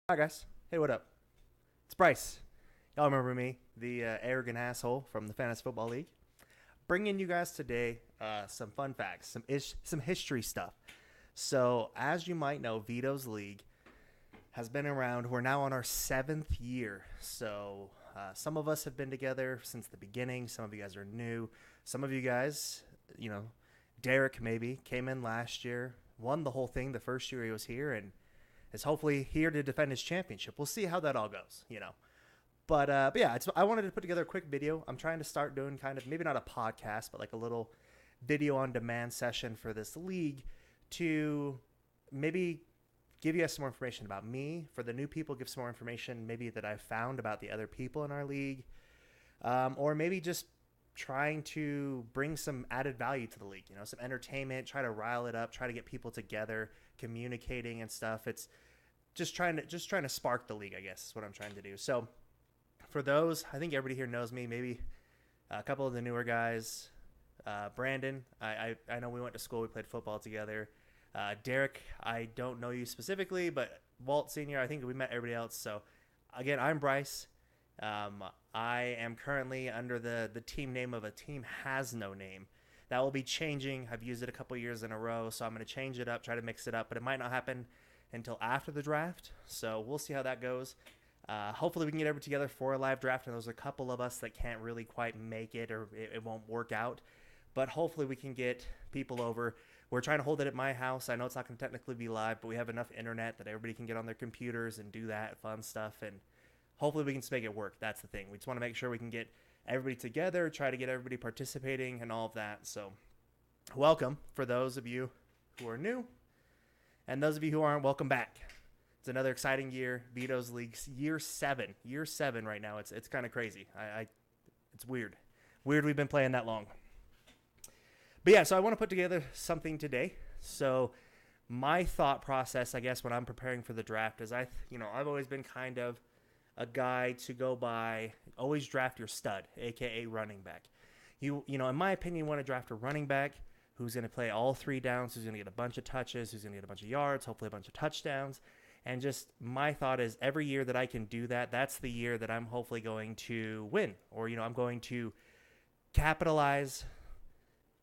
Hi guys. Hey, what up? It's Bryce. Y'all remember me, the arrogant asshole from the Fantasy Football League, bringing you guys today some fun facts, some history stuff. So, as you might know, Vito's league has been around. We're now on our 7th year. So, some of us have been together since the beginning. Some of you guys are new. Some of you guys, you know, Derek maybe came in last year, won the whole thing the first year he was here, and is hopefully here to defend his championship. We'll see how that all goes. But yeah, I wanted to put together a quick video. I'm trying to start doing kind of maybe not a podcast, but like a little video on demand session for this league to maybe give you guys some more information about me. For the new people, give some more information maybe that I've found about the other people in our league, or maybe just trying to bring some added value to the league. Some entertainment, try to rile it up, try to get people together, communicating and stuff. It's just trying to spark the league, I guess is what I'm trying to do. So for those, I think everybody here knows me. Maybe a couple of the newer guys. Brandon, I know we went to school. We played football together. Derek, I don't know you specifically, but Walt Senior, I think we met everybody else. So again, I'm Bryce. I am currently under the team name of a team has no name. That will be changing. I've used it a couple years in a row, so I'm going to change it up, try to mix it up, but it might not happen until after the draft. So we'll see how that goes. Hopefully we can get everybody together for a live draft, and there's a couple of us that can't really quite make it, or it won't work out. But hopefully we can get people over. We're trying to hold it at my house. I know it's not going to technically be live, but we have enough internet that everybody can get on their computers and do that fun stuff, and hopefully we can just make it work. That's the thing. We just want to make sure we can get everybody together, try to get everybody participating and all of that. So welcome for those of you who are new, and those of you who aren't, welcome back. It's another exciting year. Vito's League's year seven right now. It's kind of crazy. It's weird we've been playing that long. But yeah, so I want to put together something today. So my thought process, I guess, when I'm preparing for the draft is I've always been kind of a guy to go by. Always draft your stud, aka running back. In my opinion, you want to draft a running back who's going to play all 3 downs, who's going to get a bunch of touches, who's going to get a bunch of yards, hopefully a bunch of touchdowns. And just my thought is every year that I can do that, that's the year that I'm hopefully going to win, or I'm going to capitalize.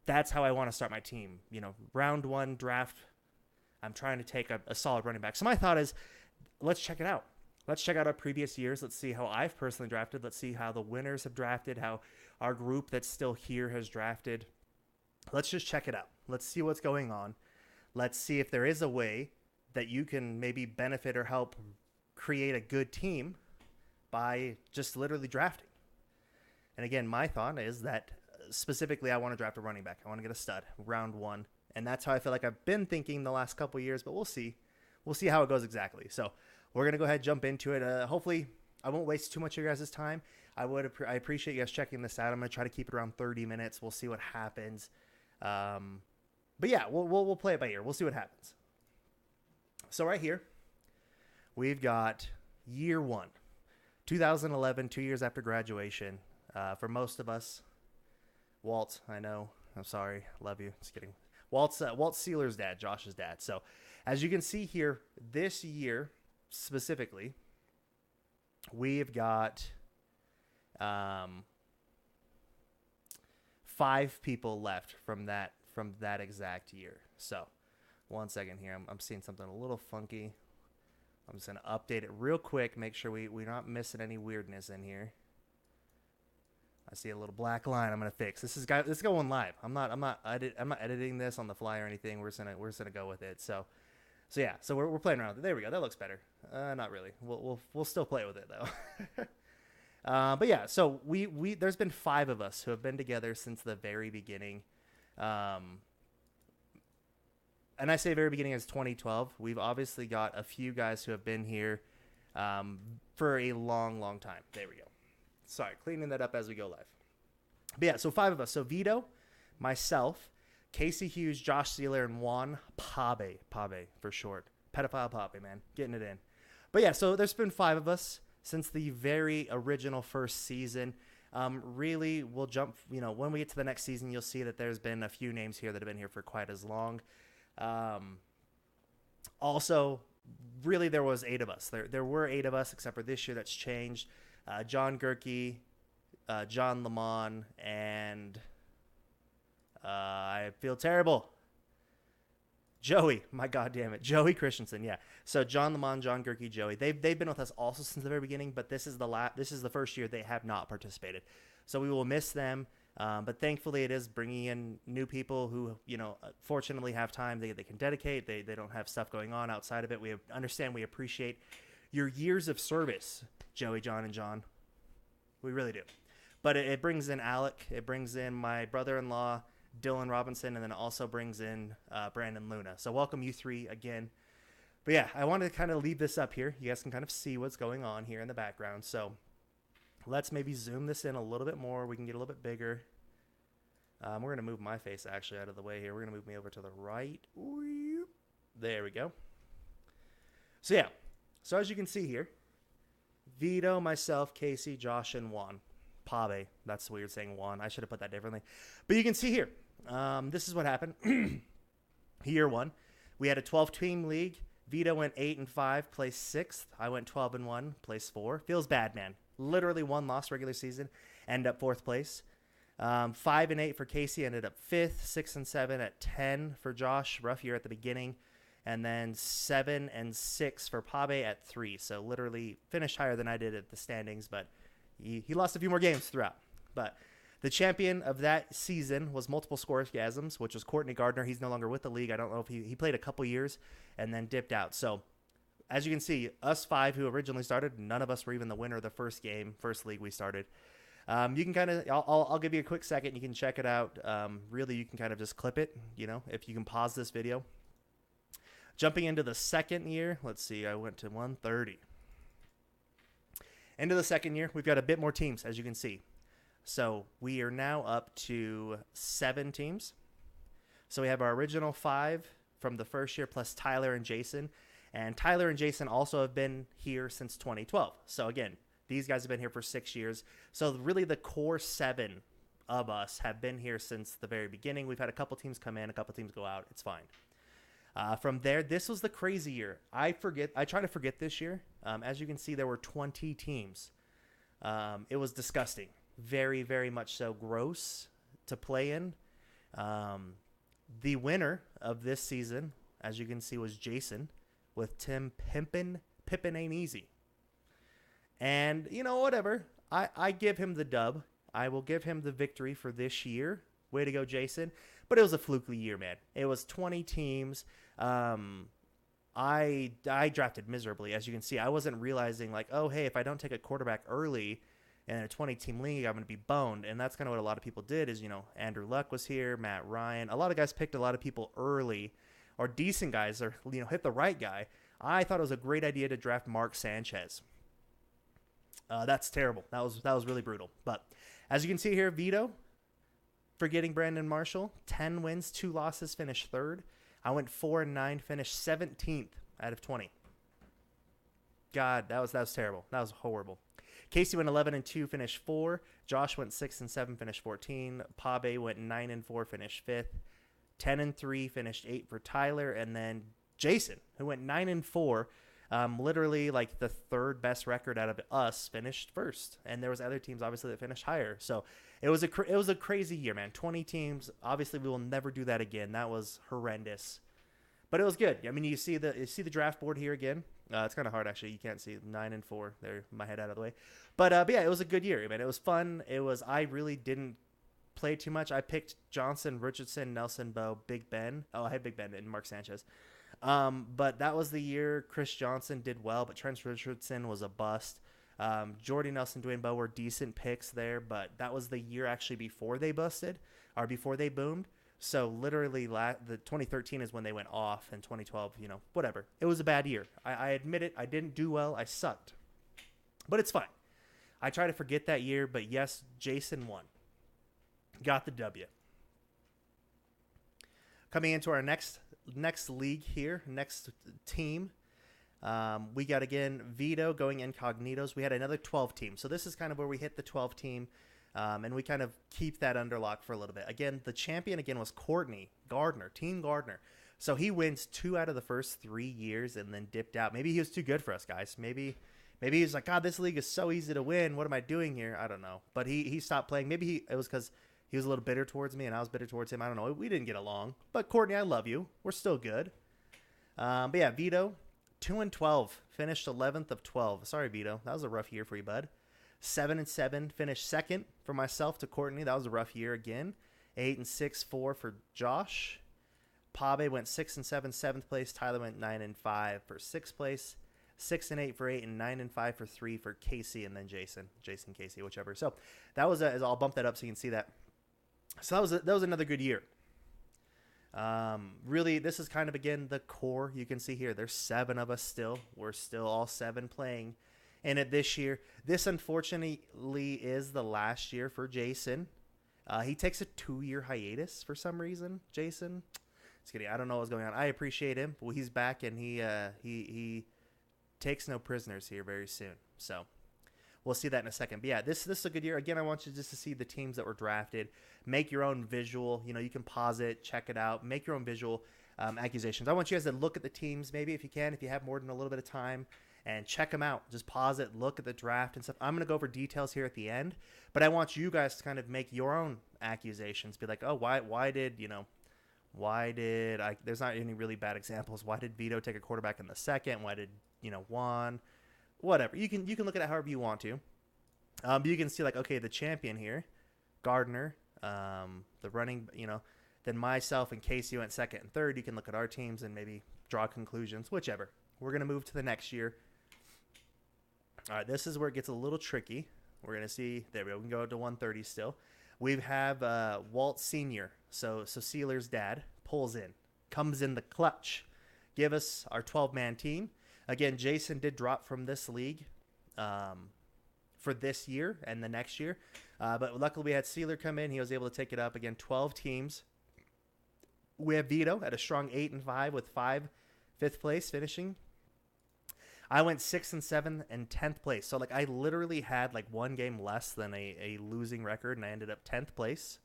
That's how I want to start my team. Round 1 draft, I'm trying to take a solid running back. So my thought is, let's check it out. Let's check out our previous years. Let's see how I've personally drafted. Let's see how the winners have drafted, how our group that's still here has drafted. Let's just check it out. Let's see what's going on. Let's see if there is a way that you can maybe benefit or help create a good team by just literally drafting. And again, my thought is that specifically I want to draft a running back. I want to get a stud, round 1. And that's how I feel like I've been thinking the last couple of years, but we'll see. We'll see how it goes exactly. So we're going to go ahead and jump into it. Hopefully, I won't waste too much of your guys' time. I appreciate you guys checking this out. I'm going to try to keep it around 30 minutes. We'll see what happens. But yeah, we'll play it by ear. We'll see what happens. So right here, we've got year 1, 2011, 2 years after graduation. For most of us, Walt, I know, I'm sorry, love you. Just kidding. Walt Sealer's dad, Josh's dad. So as you can see here, this year specifically, we've got 5 people left from that exact year. So one second here, I'm seeing something a little funky. I'm just gonna update it real quick, make sure we're not missing any weirdness in here. I see a little black line. I'm gonna fix. This is going live. I'm not editing this on the fly or anything. We're just gonna go with it. So yeah. So we're playing around with it. There we go. That looks better. Not really. We'll still play with it though. But yeah. So we there's been 5 of us who have been together since the very beginning. And I say very beginning as 2012. We've obviously got a few guys who have been here for a long, long time. There we go. Sorry, cleaning that up as we go live. But yeah, so 5 of us. So Vito, myself, Casey Hughes, Josh Sealer, and Juan Pabe for short. Pedophile Pabe, man. Getting it in. But yeah, so there's been 5 of us since the very original first season. Really, we'll jump, when we get to the next season, you'll see that there's been a few names here that have been here for quite as long. Also, really there was 8 of us. There were 8 of us, except for this year that's changed. John Gerke, John Lamont, and I feel terrible. Joey, my God damn it, Joey Christensen, yeah. So John Lamont, John Gerke, Joey, they've been with us also since the very beginning, but this is the first year they have not participated, so we will miss them. But thankfully, it is bringing in new people who, fortunately have time they can dedicate. They don't have stuff going on outside of it. We appreciate your years of service, Joey, John, and John. We really do. But it brings in Alec. It brings in my brother-in-law, Dylan Robinson, and then it also brings in Brandon Luna. So welcome you 3 again. But yeah, I wanted to kind of leave this up here. You guys can kind of see what's going on here in the background. So let's maybe zoom this in a little bit more. We can get a little bit bigger. We're going to move my face actually out of the way here. We're going to move me over to the right. There we go. So yeah. So as you can see here, Vito, myself, Casey, Josh, and Juan. Pave. That's weird saying Juan. I should have put that differently. But you can see here. This is what happened. Year 1. We had a 12-team league. Vito went 8-5, placed 6th. I went 12-1, placed 4. Feels bad, man. Literally 1 loss regular season. End up 4th place. 5-8 for Casey, ended up 5th. 6-7 at 10 for Josh. Rough year at the beginning. And then 7-6 for Pave at 3. So literally finished higher than I did at the standings, but he lost a few more games throughout. But the champion of that season was multiple scoregasms, which was Courtney Gardner. He's no longer with the league. I don't know if he played a couple years and then dipped out. So as you can see, us 5 who originally started, none of us were even the winner of the first league we started. You can kind of, I'll give you a quick second. You can check it out. Really, you can kind of just clip it, if you can pause this video. Jumping into the second year, let's see, I went to 130. Into the second year, we've got a bit more teams, as you can see. So we are now up to 7 teams. So we have our original 5 from the first year, plus Tyler and Jason. And Tyler and Jason also have been here since 2012. So again, these guys have been here for 6 years. So really the core 7 of us have been here since the very beginning. We've had a couple teams come in, a couple teams go out. It's fine. From there, this was the crazy year. I try to forget this year. As you can see, there were 20 teams. It was disgusting. Very, very much so gross to play in. The winner of this season, as you can see, was Jason with Tim Pimpin Ain't Easy. And, whatever. I give him the dub. I will give him the victory for this year. Way to go, Jason. But it was a fluky year, man. It was 20 teams. I drafted miserably. As you can see, I wasn't realizing hey, if I don't take a quarterback early in a 20-team league, I'm going to be boned. And that's kind of what a lot of people did is, Andrew Luck was here, Matt Ryan. A lot of guys picked a lot of people early, or decent guys, or, hit the right guy. I thought it was a great idea to draft Mark Sanchez. That's terrible. That was really brutal. But as you can see here, Vito, forgetting Brandon Marshall, 10 wins, 2 losses, finished 3rd. I went 4-9, finished 17th out of 20. God, that was terrible. That was horrible. Casey went 11-2, finished 4. Josh went 6-7, finished 14. Pave went 9-4, finished 5th. 10-3, finished 8 for Tyler, and then Jason, who went 9-4, literally the 3rd best record out of us, finished 1st. And there was other teams obviously that finished higher. So it was a crazy year, man. 20 teams. Obviously, we will never do that again. That was horrendous, but it was good. I mean, you see the draft board here again. It's kind of hard actually. You can't see 9-4 there. My head out of the way, but yeah, it was a good year, man. It was fun. I really didn't play too much. I picked Johnson, Richardson, Nelson, Bowe, Big Ben. Oh, I had Big Ben and Mark Sanchez. But that was the year Chris Johnson did well, but Trent Richardson was a bust. Jordy Nelson, Dwayne Bowe were decent picks there, but that was the year actually before they busted or before they boomed. So literally the 2013 is when they went off, and 2012, whatever. It was a bad year. I admit it. I didn't do well. I sucked, but it's fine. I try to forget that year, but yes, Jason won. Got the W. Coming into our next league here, next team. We got, again, Vito going incognito's. We had another 12 team. So this is kind of where we hit the 12 team, and we kind of keep that under lock for a little bit. Again, the champion, was Courtney Gardner, Team Gardner. So he wins 2 out of the first 3 years and then dipped out. Maybe he was too good for us, guys. Maybe he was like, God, this league is so easy to win. What am I doing here? I don't know. But he stopped playing. Maybe it was because he was a little bitter towards me and I was bitter towards him. I don't know. We didn't get along. But Courtney, I love you. We're still good. But yeah, Vito, 2-12, finished 11th of 12. Sorry, Vito. That was a rough year for you, bud. 7-7, finished second for myself to Courtney. That was a rough year again. 8-6, 4 for Josh. Pabe went 6-7, 7th place. Tyler went 9-5 for 6th place. 6-8 for 8, and 9-5 for 3 for Casey, and then Jason, Casey, whichever. So that was I'll bump that up so you can see that. So that was another good year. Really, this is kind of again the core. You can see here, there's 7 of us still. We're still all 7 playing in it this year. This unfortunately is the last year for Jason. He takes a 2-year hiatus for some reason. Jason. Just kidding. I don't know what's going on. I appreciate him. Well, he's back, and he takes no prisoners here very soon. So we'll see that in a second. But yeah, this is a good year. Again, I want you just to see the teams that were drafted. Make your own visual. You know, you can pause it, check it out, make your own visual accusations. I want you guys to look at the teams, maybe if you can, if you have more than a little bit of time, and check them out. Just pause it, look at the draft and stuff. I'm going to go over details here at the end, but I want you guys to kind of make your own accusations. Be like, oh, why did I, there's not any really bad examples. Why did Vito take a quarterback in the second? Why did, Juan, whatever. You can look at it however you want to. But you can see like, okay, the champion here, Gardner, the running, then myself and Casey went second and third. You can look at our teams and maybe draw conclusions, whichever. We're going to move to the next year. All right, this is where it gets a little tricky. We're going to see, there we go, we can go to 130 still. We have Walt Sr., so Sealer's dad, comes in the clutch. Give us our 12-man team. Again, Jason did drop from this league for this year and the next year. But luckily we had Sealer come in. He was able to take it up. Again, 12 teams. We have Vito at a strong 8-5 with 5 fifth place finishing. I went 6-7 and 10th place. So like I literally had like 1 game less than a losing record, and I ended up 10th place.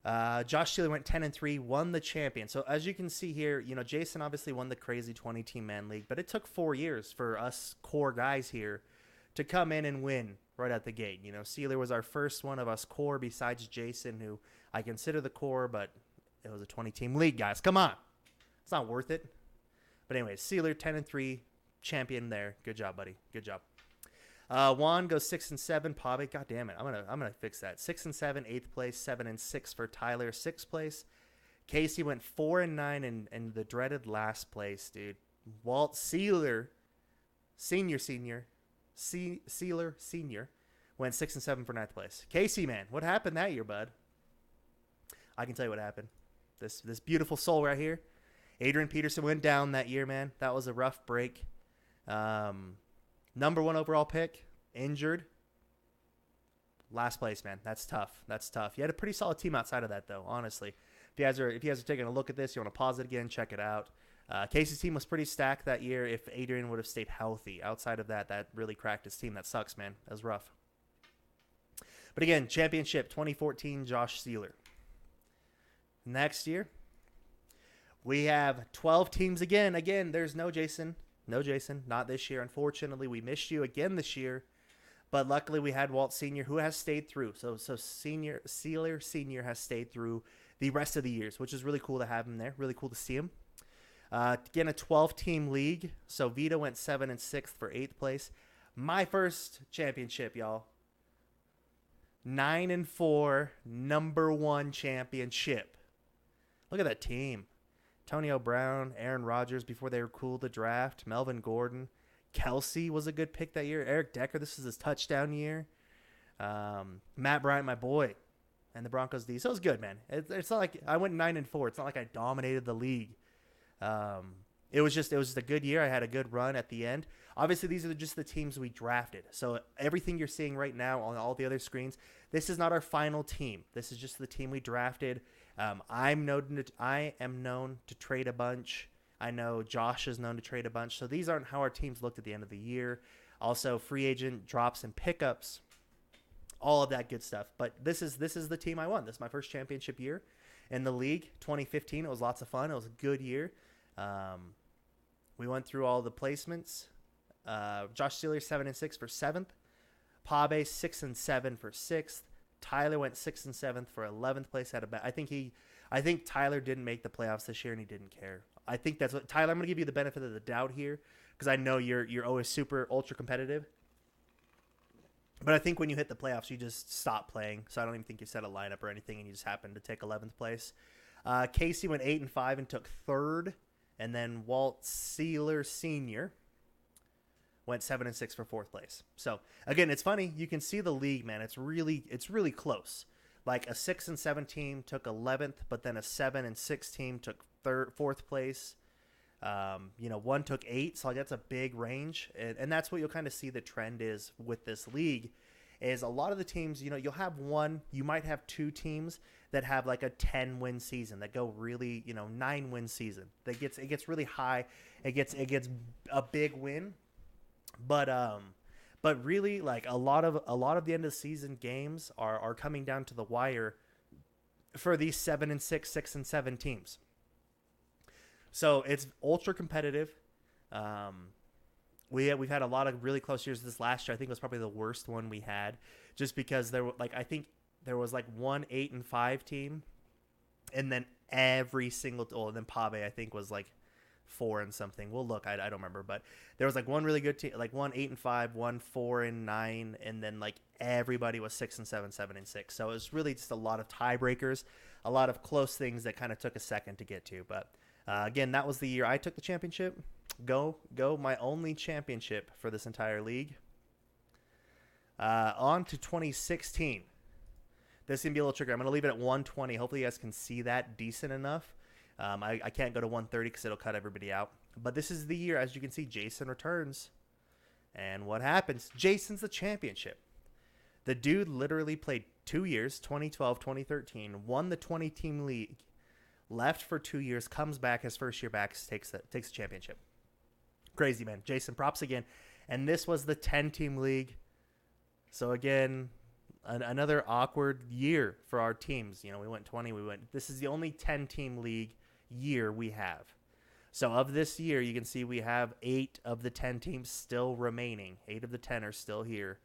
Josh Sealer went 10-3, won the champion. So as you can see here, Jason obviously won the crazy 20-team man league, but it took 4 years for us core guys here to come in and win right at the gate. Sealer was our first one of us core besides Jason, who I consider the core, but it was a 20-team league, guys. Come on. It's not worth it. But anyways, Sealer 10-3, champion there. Good job, buddy. Good job. Juan goes 6-7. Pabe, god damn it, I'm gonna fix that. 6-7, 8th place. 7-6 for Tyler, 6th place. Casey went 4-9 and the dreaded last place, dude. Walt Sealer, Sealer Senior, went 6-7 for 9th place. Casey, man, what happened that year, bud? I can tell you what happened. This beautiful soul right here. Adrian Peterson went down that year, man. That was a rough break. Number 1 overall pick, injured. Last place, man. That's tough. You had a pretty solid team outside of that, though, honestly. If you guys are taking a look at this, you want to pause it again, check it out. Casey's team was pretty stacked that year if Adrian would have stayed healthy. Outside of that really cracked his team. That sucks, man. That was rough. But again, championship 2014, Josh Sealer. Next year, we have 12 teams again. Again, there's no Jason. No, Jason, not this year. Unfortunately, we missed you again this year. But luckily, we had Walt Sr., who has stayed through. So Sealer Sr. has stayed through the rest of the years, which is really cool to have him there. Really cool to see him. Again, a 12-team league. So Vito went 7-6 for 8th place. My first championship, y'all. 9-4, number 1 championship. Look at that team. Antonio Brown, Aaron Rodgers before they were cool to draft, Melvin Gordon, Kelsey was a good pick that year, Eric Decker, this is his touchdown year, Matt Bryant, my boy, and the Broncos D. So it was good, man. It's not like I went 9-4. It's not like I dominated the league. It was just a good year. I had a good run at the end. Obviously, these are just the teams we drafted. So everything you're seeing right now on all the other screens, this is not our final team. This is just the team we drafted. I am known to trade a bunch. I know Josh is known to trade a bunch. So these aren't how our teams looked at the end of the year. Also, free agent drops and pickups, all of that good stuff. But this is the team I won. This is my first championship year. In the league, 2015, it was lots of fun. It was a good year. We went through all the placements. Josh Steeler 7-6 for 7th. Pabe 6-7 for 6th. Tyler went 6 and 7th for 11th place. I think Tyler didn't make the playoffs this year and he didn't care. I think that's what Tyler. I'm gonna give you the benefit of the doubt here because I know you're always super ultra competitive. But I think when you hit the playoffs, you just stop playing. So I don't even think you set a lineup or anything, and you just happened to take 11th place. Casey went 8-5 and took 3rd, and then Walt Sealer Sr. went 7-6 for 4th place. So again, it's funny. You can see the league, man. It's really close. Like a 6 and 7 team took 11th, but then a 7 and 6 team took 4th place. One took 8, so that's a big range, and that's what you'll kind of see the trend is with this league. Is a lot of the teams, you'll have you might have 2 teams that have like a 10-win season that go really, 9-win season. It gets really high. It gets a big win. But really, like a lot of the end of the season games are coming down to the wire for these 7-6, 6 and 7 teams. So it's ultra competitive. We've had a lot of really close years. This last year, I think, was probably the worst one we had, just because I think there was like one 8-5 team, and then every single and then Pave I think was like 4 and something. Well, look, I don't remember, but there was like one really good team, like one 8-5, one 4-9, and then like everybody was 6-7, 7-6. So it was really just a lot of tiebreakers, a lot of close things that kind of took a second to get to, but. Again, that was the year I took the championship. Go, my only championship for this entire league. On to 2016. This is going to be a little tricky. I'm going to leave it at 120. Hopefully you guys can see that decent enough. I can't go to 130 because it'll cut everybody out. But this is the year, as you can see, Jason returns. And what happens? Jason's the championship. The dude literally played 2 years, 2012, 2013, won the 20-team league. Left for 2 years, comes back his first year back, takes the championship. Crazy, man. Jason, props again. And this was the 10-team league. So again, another awkward year for our teams. We went 20. This is the only 10-team league year we have. So of this year, you can see we have 8 of the 10 teams still remaining. 8 of the 10 are still here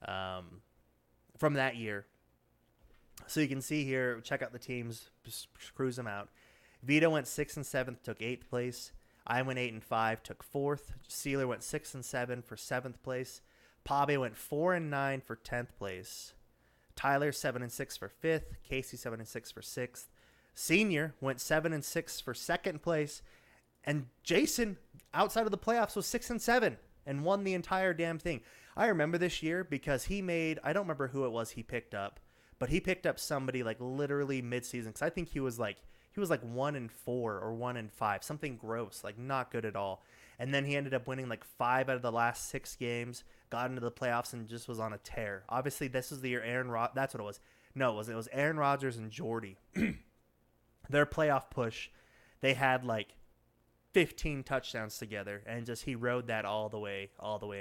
from that year. So you can see here, check out the teams, just cruise them out. Vito went 6 and 7th, took 8th place. I went 8 and 5, took 4th. Sealer went 6 and 7 for 7th place. Pabe went 4 and 9 for 10th place. Tyler 7 and 6 for 5th. Casey 7 and 6 for 6th. Senior went 7 and 6 for 2nd place. And Jason, outside of the playoffs, was 6 and 7 and won the entire damn thing. I remember this year because he made, I don't remember who it was he picked up. But he picked up somebody like literally mid-season because I think he was like 1 and 4 or 1 and 5, something gross, like not good at all. And then he ended up winning like 5 out of the last 6 games, got into the playoffs, and just was on a tear. Obviously, this was the year that's what it was. No, it was Aaron Rodgers and Jordy. Their playoff push, they had like 15 touchdowns together, and just he rode that all the way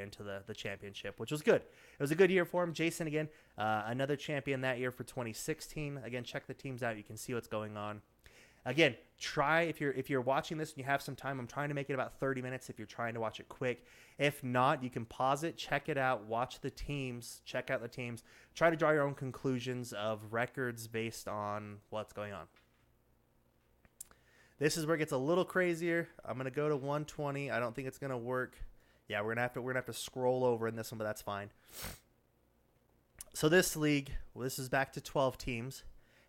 into the championship, which was good. It was a good year for him. Jason, again, another champion that year for 2016. Again, check the teams out. You can see what's going on. Again, try if you're watching this and you have some time. I'm trying to make it about 30 minutes if you're trying to watch it quick. If not, you can pause it, check it out, watch the teams, check out the teams. Try to draw your own conclusions of records based on what's going on. This is where it gets a little crazier. I'm gonna go to 120. I don't think it's gonna work. Yeah, we're gonna have to scroll over in this one, but that's fine. So this league, this is back to 12 teams,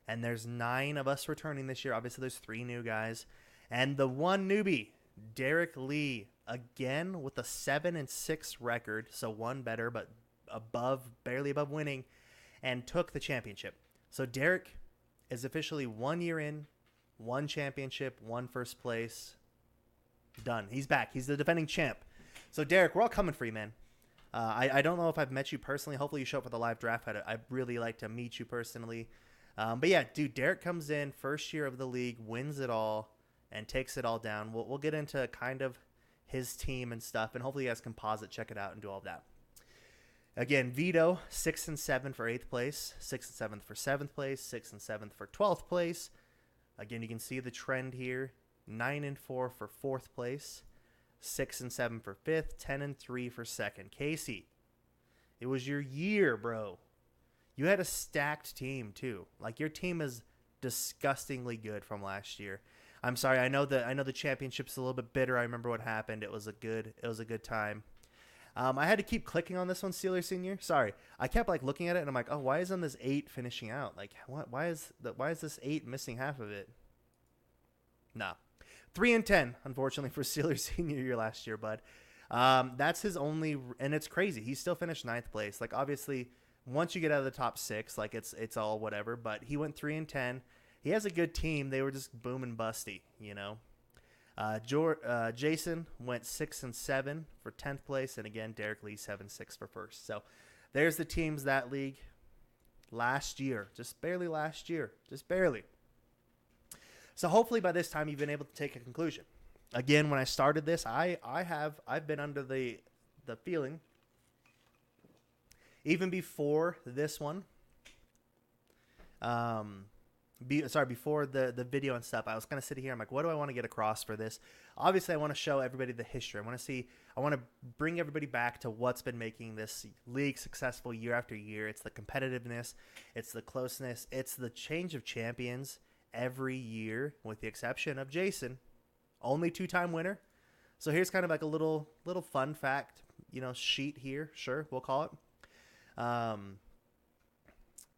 and there's 9 of us returning this year. Obviously, there's 3 new guys, and the one newbie, Derek Lee, again with a 7 and 6 record, so one better, but barely above winning, and took the championship. So Derek is officially 1 year in. 1 championship, 1 first place. Done. He's back. He's the defending champ. So, Derek, we're all coming for you, man. I don't know if I've met you personally. Hopefully you show up for the live draft. I'd really like to meet you personally. But, yeah, dude, Derek comes in, first year of the league, wins it all, and takes it all down. We'll get into kind of his team and stuff, and hopefully you guys can pause it, check it out, and do all of that. Again, Vito, 6 and 7 for 8th place, 6 and 7th for 7th place, 6 and 7th for 12th place. Again, you can see the trend here. 9-4 for 4th place. 6-7 for 5th. 10-3 for 2nd. Casey, it was your year, bro. You had a stacked team too. Like, your team is disgustingly good from last year. I'm sorry. I know the championship's a little bit bitter. I remember what happened. It was a good time. I had to keep clicking on this one, Steeler Senior. Sorry, I kept like looking at it and I'm like, oh, why isn't this 8 finishing out? Like, what? Why is this 8 missing half of it? Nah, 3-10, unfortunately for Steeler Senior year last year, bud. That's his only, and it's crazy. He still finished 9th place. Like, obviously, once you get out of the top 6, like it's all whatever. But he went 3-10. He has a good team. They were just boom and busty, you know. Jason went 6-7 for 10th place, and again, Derek Lee 7-6 for 1st. So there's the teams that league last year, just barely. So hopefully by this time you've been able to take a conclusion. Again, when I started this, I've been under the feeling, even before this one, before the video and stuff, I was kind of sitting here. I'm like, what do I want to get across for this? Obviously, I want to show everybody the history. I want to bring everybody back to what's been making this league successful year after year. It's the competitiveness. It's the closeness. It's the change of champions every year, with the exception of Jason, only 2-time winner. So here's kind of like a little fun fact, sheet here. Sure, we'll call it.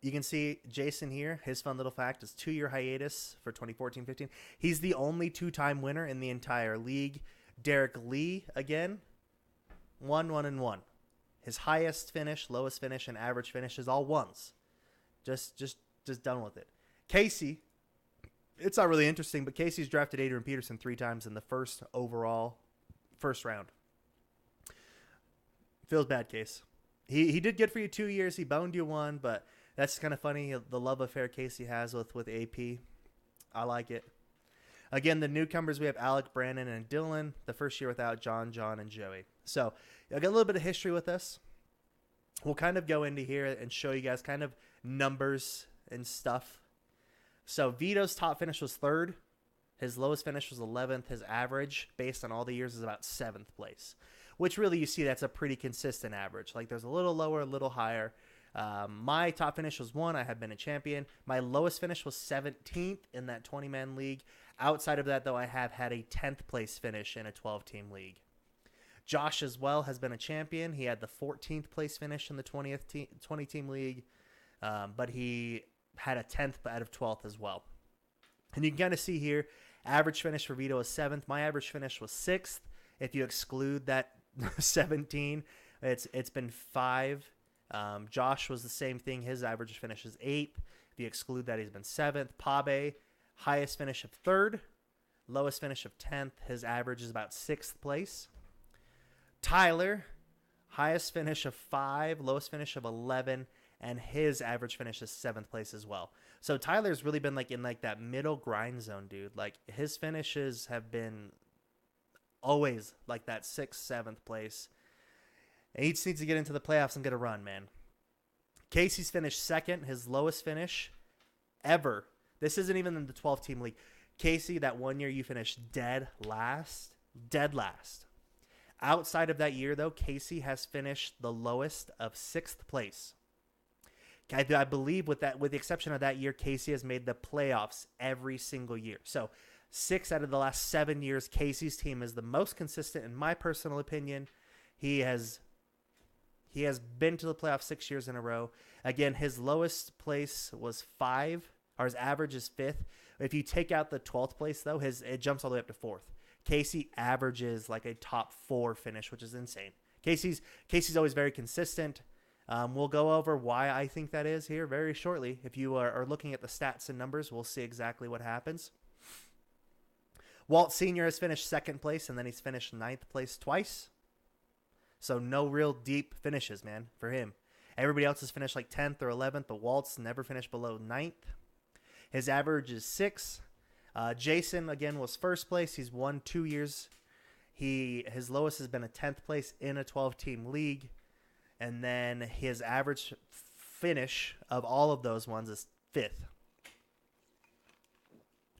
You can see Jason here. His fun little fact is 2-year hiatus for 2014-15. He's the only 2-time winner in the entire league. Derek Lee, again, 1-1-1. His highest finish, lowest finish, and average finish is all ones. Just done with it. Casey, it's not really interesting, but Casey's drafted Adrian Peterson 3 times in the first round. Feels bad, Case. He did good for you 2 years. He boned you 1, but that's kind of funny, the love affair Casey has with AP. I like it. Again, the newcomers, we have Alec, Brandon, and Dylan. The first year without John, and Joey. So I got a little bit of history with us. We'll kind of go into here and show you guys kind of numbers and stuff. So Vito's top finish was 3rd. His lowest finish was 11th. His average, based on all the years, is about 7th place, which really you see that's a pretty consistent average. Like, there's a little lower, a little higher. My top finish was 1. I have been a champion. My lowest finish was 17th in that 20-man league. Outside of that, though, I have had a 10th place finish in a 12-team league. Josh as well has been a champion. He had the 14th place finish in the 20-team league, but he had a 10th out of 12th as well. And you can kind of see here, average finish for Vito is 7th. My average finish was 6th. If you exclude that 17, it's been 5. Josh was the same thing. His average finish is 8th. If you exclude that, he's been 7th. Pabe, highest finish of 3rd, lowest finish of 10th. His average is about 6th place. Tyler, highest finish of 5, lowest finish of 11, and his average finish is 7th place as well. So Tyler's really been in that middle grind zone, dude. Like, his finishes have been always like that 6th, 7th place. And he just needs to get into the playoffs and get a run, man. Casey's finished 2nd, his lowest finish ever. This isn't even in the 12-team league. Casey, that 1 year you finished dead last. Outside of that year, though, Casey has finished the lowest of 6th place. I believe with the exception of that year, Casey has made the playoffs every single year. So 6 out of the last 7 years, Casey's team is the most consistent, in my personal opinion. He has been to the playoffs 6 years in a row. Again, his lowest place was 5, or his average is 5th. If you take out the 12th place, though, it jumps all the way up to 4th. Casey averages like a top 4 finish, which is insane. Casey's always very consistent. We'll go over why I think that is here very shortly. If you are looking at the stats and numbers, we'll see exactly what happens. Walt Sr. has finished 2nd place, and then he's finished 9th place twice. So no real deep finishes, man, for him. Everybody else has finished like 10th or 11th, but Walt's never finished below 9th. His average is 6. Jason, again, was 1st place. He's won 2 years. His lowest has been a 10th place in a 12-team league. And then his average finish of all of those ones is 5th.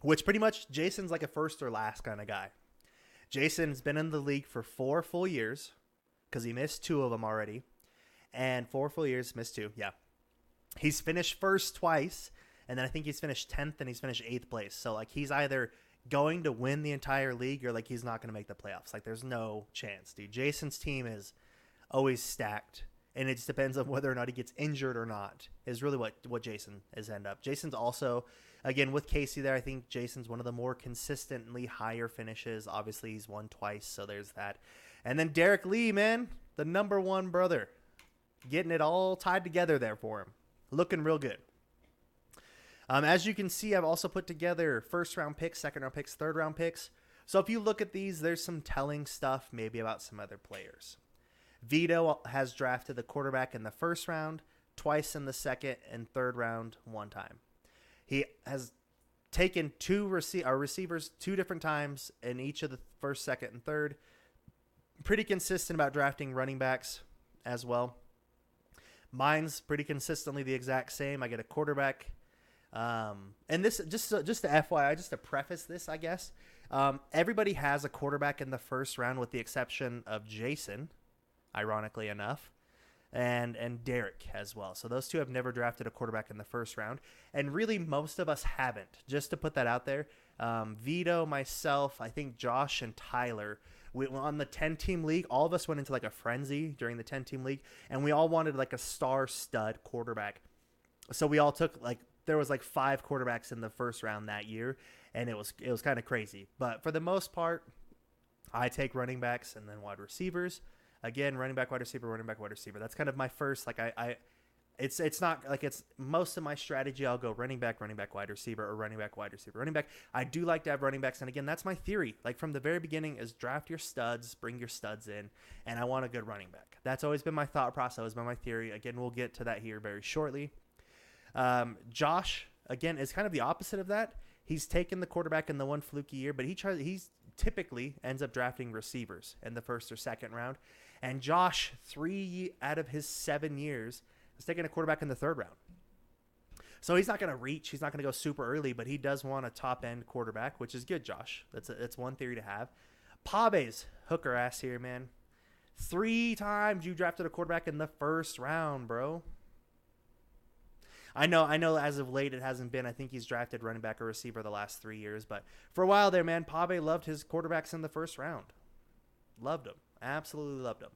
which pretty much Jason's like a first or last kind of guy. Jason's been in the league for 4 full years because he missed 2 of them already. And 4 full years, missed 2, yeah. He's finished first twice, and then I think he's finished 10th and he's finished 8th place. So, like, he's either going to win the entire league or, like, he's not going to make the playoffs. Like, there's no chance, dude. Jason's team is always stacked, and it just depends on whether or not he gets injured or not is really what Jason is end up. Jason's also, again, with Casey there, I think Jason's one of the more consistently higher finishes. Obviously, he's won twice, so there's that. And then Derek Lee, man, the number 1 brother, getting it all tied together there for him. Looking real good. As you can see, I've also put together first-round picks, second-round picks, third-round picks. So if you look at these, there's some telling stuff maybe about some other players. Vito has drafted the quarterback in the first round, twice in the second and third round, 1 time. He has taken 2 receivers 2 different times in each of the first, second, and third. Pretty consistent about drafting running backs as well. Mine's pretty consistently the exact same. I get a quarterback. And this, just to FYI, just to preface this, I guess, everybody has a quarterback in the first round with the exception of Jason, ironically enough, and Derek as well. So those 2 have never drafted a quarterback in the first round. And really, most of us haven't. Just to put that out there, Vito, myself, I think Josh, and Tyler, on the 10-team league, all of us went into like a frenzy during the 10-team league, and we all wanted like a star stud quarterback. So we all took there was 5 quarterbacks in the first round that year, and it was kind of crazy. But for the most part, I take running backs and then wide receivers. Again, running back, wide receiver, running back, wide receiver. That's kind of my first, it's not like it's most of my strategy. I'll go running back, wide receiver, or running back, wide receiver, running back. I do like to have running backs. And again, that's my theory. Like from the very beginning is draft your studs, bring your studs in. And I want a good running back. That's always been my thought process. Always been my theory. Again, we'll get to that here very shortly. Josh, again, is kind of the opposite of that. He's taken the quarterback in the 1 fluky year, but he's typically ends up drafting receivers in the first or second round. And Josh, 3 out of his 7 years, is taking a quarterback in the third round. So he's not going to reach. He's not going to go super early, but he does want a top-end quarterback, which is good, Josh. That's one theory to have. Pave's hooker ass here, man. 3 times you drafted a quarterback in the first round, bro. I know as of late it hasn't been. I think he's drafted running back or receiver the last 3 years. But for a while there, man, Pave loved his quarterbacks in the first round. Loved them. Absolutely loved them.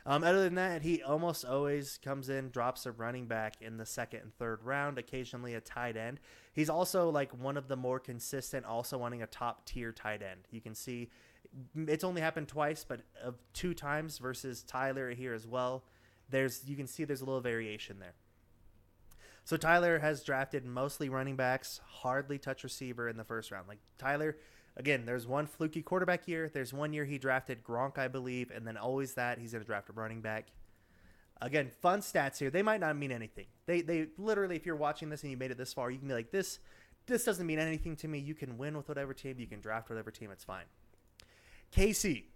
Other than that, he almost always comes in, drops a running back in the second and third round, occasionally a tight end. He's also like one of the more consistent, also wanting a top-tier tight end. You can see it's only happened twice, but of 2 times versus Tyler here as well. You can see there's a little variation there. So Tyler has drafted mostly running backs, hardly touch receiver in the first round. Like Tyler, again, there's 1 fluky quarterback year. There's 1 year he drafted Gronk, I believe, and then always that he's going to draft a running back. Again, fun stats here. They might not mean anything. They literally, if you're watching this and you made it this far, you can be like, this doesn't mean anything to me. You can win with whatever team. You can draft whatever team. It's fine. Casey.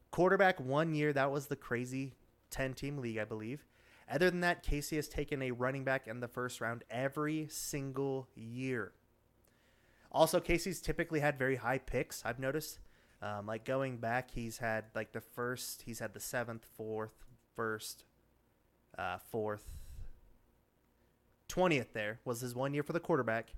Quarterback 1 year. That was the crazy 10-team league, I believe. Other than that, Casey has taken a running back in the first round every single year. Also, Casey's typically had very high picks, I've noticed. Like going back, he's had like the 7th, 4th, 1st, 4th, 20th there was his 1 year for the quarterback,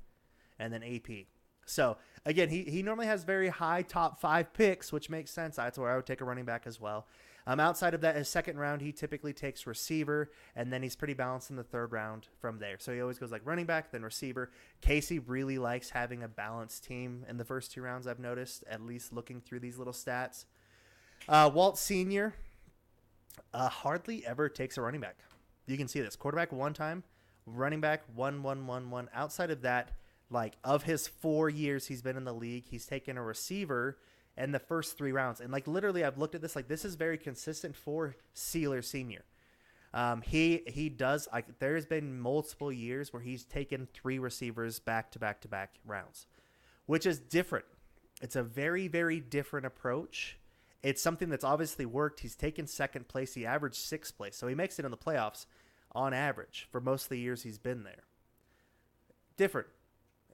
and then AP. So, again, he normally has very high top 5 picks, which makes sense. That's where I would take a running back as well. Outside of that, his second round, he typically takes receiver, and then he's pretty balanced in the third round from there. So he always goes like running back, then receiver. Casey really likes having a balanced team in the first 2 rounds, I've noticed, at least looking through these little stats. Walt Sr. Hardly ever takes a running back. You can see this. Quarterback 1 time, running back 1, 1, 1, 1. Outside of that, like of his 4 years he's been in the league, he's taken a receiver in the first 3 rounds. And like literally I've looked at this, like this is very consistent for Sealer Sr. He does, like there's been multiple years where he's taken 3 receivers back to back to back rounds, which is different. It's a very, very different approach. It's something that's obviously worked. He's taken second place. He averaged 6th place. So he makes it in the playoffs on average for most of the years he's been there. different.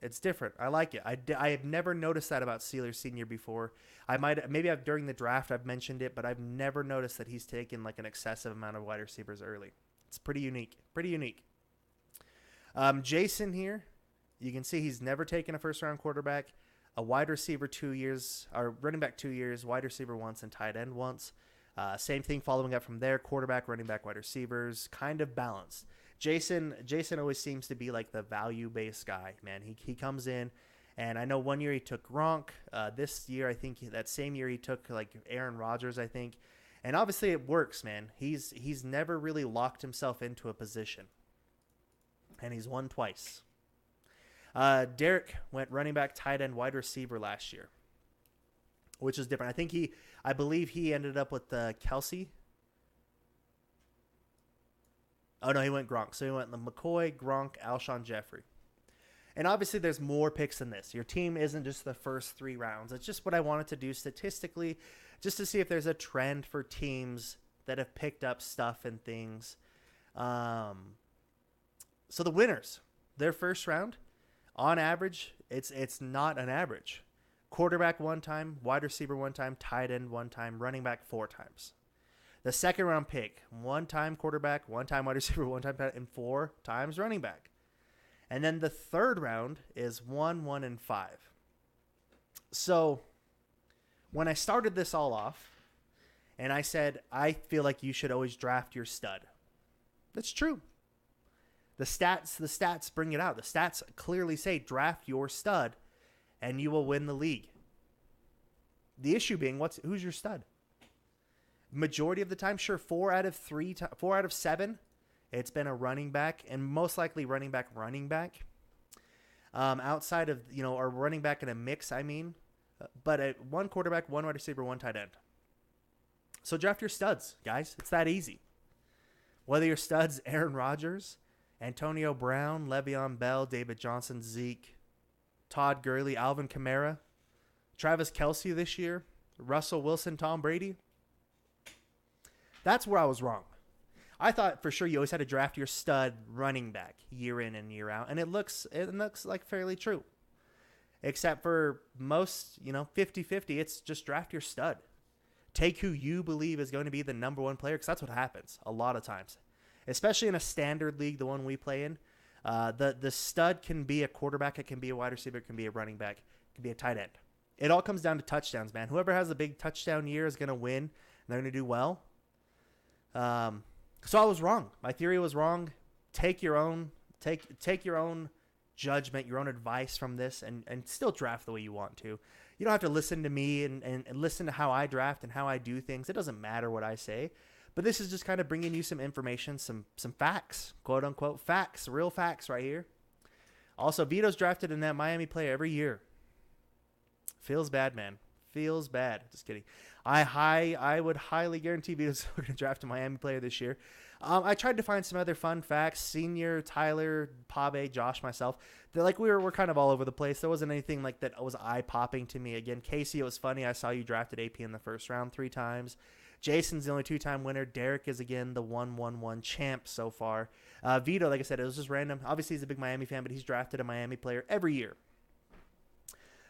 It's different. I like it. I have never noticed that about Sealer Sr. before. During the draft I've mentioned it, but I've never noticed that he's taken like an excessive amount of wide receivers early. It's pretty unique. Pretty unique. Jason here, you can see he's never taken a first-round quarterback, a wide receiver 2 years, or running back 2 years, wide receiver once, and tight end once. Same thing following up from there, quarterback, running back, wide receivers, kind of balanced. Jason always seems to be like the value-based guy, man. He comes in, and I know one year he took Gronk. This year, I think that same year he took like Aaron Rodgers, I think. And obviously it works, man. He's never really locked himself into a position. And he's won twice. Derek went running back, tight end, wide receiver last year, which is different. I believe he ended up with Kelsey. Oh, no, he went Gronk. So he went the McCoy, Gronk, Alshon Jeffrey. And obviously there's more picks than this. Your team isn't just the first 3 rounds. It's just what I wanted to do statistically, just to see if there's a trend for teams that have picked up stuff and things. So the winners, their first round, on average, it's not an average. Quarterback 1 time, wide receiver 1 time, tight end 1 time, running back 4 times. The second round pick, 1 time quarterback, 1 time wide receiver, 1 time tight end, and 4 times running back. And then the third round is 1, 1, and 5. So when I started this all off, and I said, I feel like you should always draft your stud. That's true. The stats bring it out. The stats clearly say draft your stud and you will win the league. The issue being, who's your stud? Majority of the time, sure, 4 out of 7, it's been a running back, and most likely running back. Outside of, or running back in a mix, but 1 quarterback, 1 wide receiver, 1 tight end. So draft your studs, guys. It's that easy. Whether your studs, Aaron Rodgers, Antonio Brown, Le'Veon Bell, David Johnson, Zeke, Todd Gurley, Alvin Kamara, Travis Kelce this year, Russell Wilson, Tom Brady. That's where I was wrong. I thought for sure you always had to draft your stud running back year in and year out, and it looks like fairly true. Except for most, 50-50, it's just draft your stud. Take who you believe is going to be the number 1 player, because that's what happens a lot of times. Especially in a standard league, the one we play in. The stud can be a quarterback, it can be a wide receiver, it can be a running back, it can be a tight end. It all comes down to touchdowns, man. Whoever has a big touchdown year is going to win, and they're going to do well. So I was wrong. My theory was wrong. Take your own judgment, your own advice from this, and still draft the way you want to. You don't have to listen to me and listen to how I draft and how I do things. It doesn't matter what I say. But this is just kind of bringing you some information, some facts, quote unquote facts, real facts right here. Also, Vito's drafted in that Miami player every year. Feels bad, man. Feels bad. Just kidding. I would highly guarantee Vito's going to draft a Miami player this year. I tried to find some other fun facts. Senior, Tyler, Pave, Josh, myself. We're kind of all over the place. There wasn't anything like that was eye-popping to me. Again, Casey, it was funny. I saw you drafted AP in the first round 3 times. Jason's the only 2-time winner. Derek is, again, the 1-1-1 champ so far. Vito, like I said, it was just random. Obviously, he's a big Miami fan, but he's drafted a Miami player every year.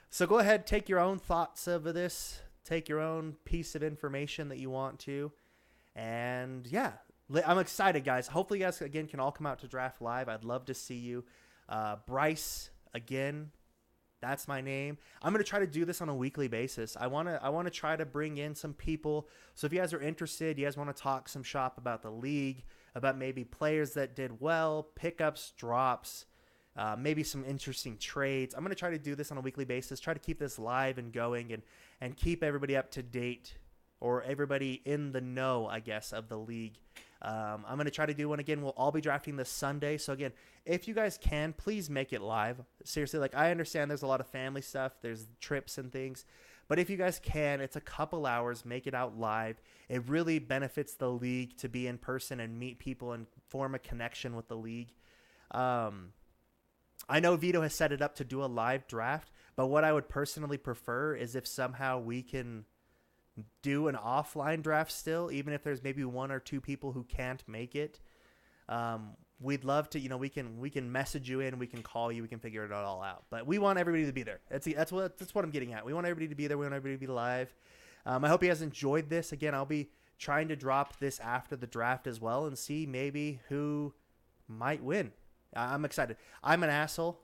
So go ahead, take your own thoughts of this. Take your own piece of information that you want to. And, yeah, I'm excited, guys. Hopefully, you guys, again, can all come out to Draft Live. I'd love to see you. Bryce, again, that's my name. I'm going to try to do this on a weekly basis. I want to try to bring in some people. So if you guys are interested, you guys want to talk some shop about the league, about maybe players that did well, pickups, drops, maybe some interesting trades. I'm going to try to do this on a weekly basis, try to keep this live and going and keep everybody up to date, or everybody in the know, I guess, of the league. I'm going to try to do one again. We'll all be drafting this Sunday. So, again, if you guys can, please make it live. Seriously, I understand there's a lot of family stuff. There's trips and things. But if you guys can, it's a couple hours. Make it out live. It really benefits the league to be in person and meet people and form a connection with the league. I know Vito has set it up to do a live draft, but what I would personally prefer is if somehow we can do an offline draft still, even if there's maybe 1 or 2 people who can't make it. we'd love to, we can message you in, we can call you, we can figure it all out. But we want everybody to be there. That's what I'm getting at. We want everybody to be there. We want everybody to be live. I hope you guys enjoyed this. Again, I'll be trying to drop this after the draft as well and see maybe who might win. I'm excited. I'm an asshole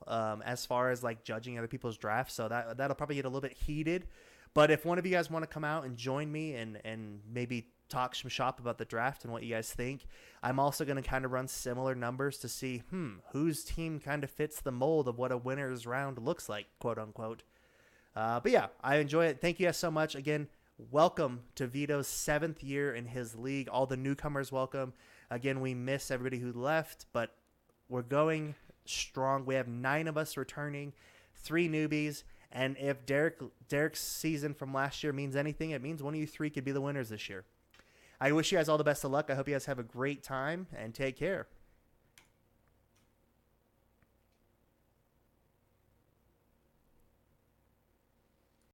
as far as like judging other people's drafts, so that'll probably get a little bit heated. But if one of you guys want to come out and join me and maybe talk some shop about the draft and what you guys think, I'm also going to kind of run similar numbers to see whose team kind of fits the mold of what a winner's round looks like, quote unquote. But yeah, I enjoy it. Thank you guys so much. Again, welcome to Vito's 7th year in his league. All the newcomers, welcome. Again, we miss everybody who left, but we're going strong. We have 9 of us returning, 3 newbies. And if Derek's season from last year means anything, it means one of you 3 could be the winners this year. I wish you guys all the best of luck. I hope you guys have a great time and take care.